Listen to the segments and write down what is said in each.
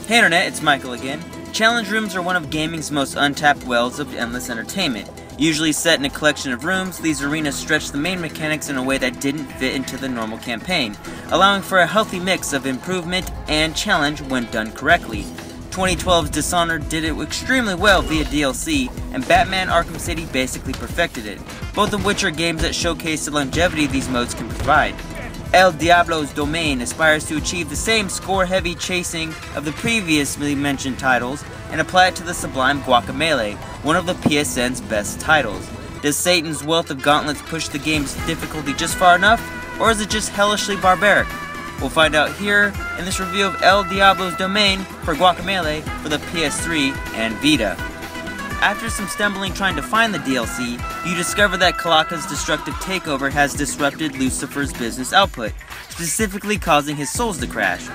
Hey Internet, it's Michael again. Challenge rooms are one of gaming's most untapped wells of endless entertainment. Usually set in a collection of rooms, these arenas stretch the main mechanics in a way that didn't fit into the normal campaign, allowing for a healthy mix of improvement and challenge when done correctly. 2012's Dishonored did it extremely well via DLC, and Batman Arkham City basically perfected it, both of which are games that showcase the longevity these modes can provide. El Diablo's Domain aspires to achieve the same score-heavy chasing of the previously mentioned titles and apply it to the sublime Guacamelee, one of the PSN's best titles. Does Satan's wealth of gauntlets push the game's difficulty just far enough, or is it just hellishly barbaric? We'll find out here in this review of El Diablo's Domain for Guacamelee for the PS3 and Vita. After some stumbling trying to find the DLC, you discover that Kalaka's destructive takeover has disrupted Lucifer's business output, specifically causing his souls to crash.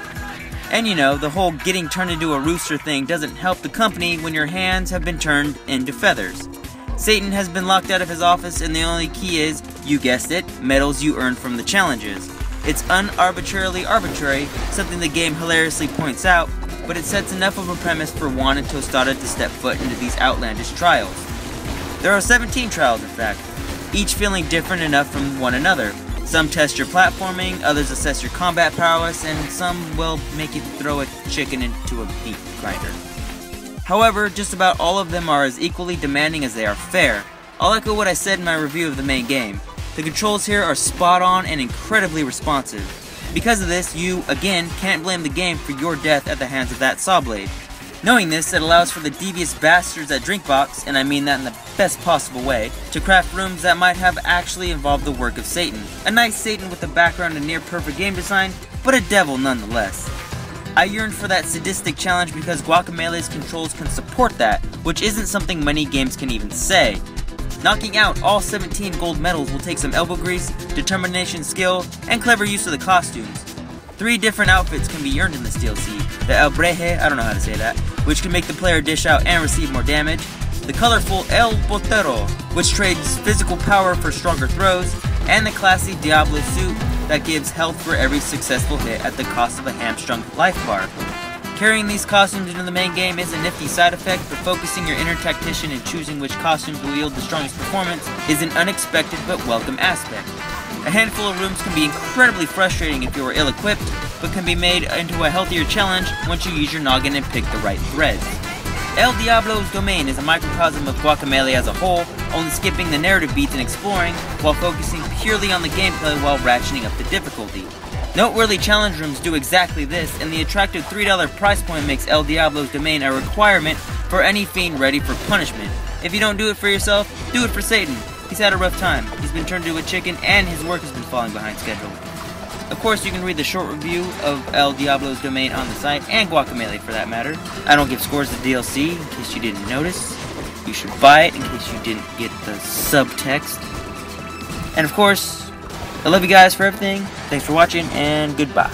And you know, the whole getting turned into a rooster thing doesn't help the company when your hands have been turned into feathers. Satan has been locked out of his office, and the only key is, you guessed it, medals you earn from the challenges. It's unarbitrarily arbitrary, something the game hilariously points out, but it sets enough of a premise for Juan and Tostada to step foot into these outlandish trials. There are 17 trials in fact, each feeling different enough from one another. Some test your platforming, others assess your combat prowess, and some will make you throw a chicken into a meat grinder. However, just about all of them are as equally demanding as they are fair. I'll echo what I said in my review of the main game. The controls here are spot on and incredibly responsive. Because of this, you, again, can't blame the game for your death at the hands of that saw blade. Knowing this, it allows for the devious bastards at Drinkbox, and I mean that in the best possible way, to craft rooms that might have actually involved the work of Satan. A nice Satan with a background in near-perfect game design, but a devil nonetheless. I yearned for that sadistic challenge because Guacamelee's controls can support that, which isn't something many games can even say. Knocking out all 17 gold medals will take some elbow grease, determination, skill, and clever use of the costumes. 3 different outfits can be earned in this DLC. The El Breje, I don't know how to say that, which can make the player dish out and receive more damage. The colorful El Potero, which trades physical power for stronger throws. And the classy Diablo suit that gives health for every successful hit at the cost of a hamstrung life bar. Carrying these costumes into the main game is a nifty side effect, but focusing your inner tactician and choosing which costumes will yield the strongest performance is an unexpected but welcome aspect. A handful of rooms can be incredibly frustrating if you are ill-equipped, but can be made into a healthier challenge once you use your noggin and pick the right threads. El Diablo's Domain is a microcosm of Guacamelee as a whole, only skipping the narrative beats and exploring, while focusing purely on the gameplay while ratcheting up the difficulty. Noteworthy challenge rooms do exactly this, and the attractive $3 price point makes El Diablo's Domain a requirement for any fiend ready for punishment. If you don't do it for yourself, do it for Satan. He's had a rough time. He's been turned into a chicken, and his work has been falling behind schedule. Of course, you can read the short review of El Diablo's Domain on the site, and Guacamelee for that matter. I don't give scores to DLC, in case you didn't notice. You should buy it, in case you didn't get the subtext. And of course, I love you guys for everything. Thanks for watching, and goodbye.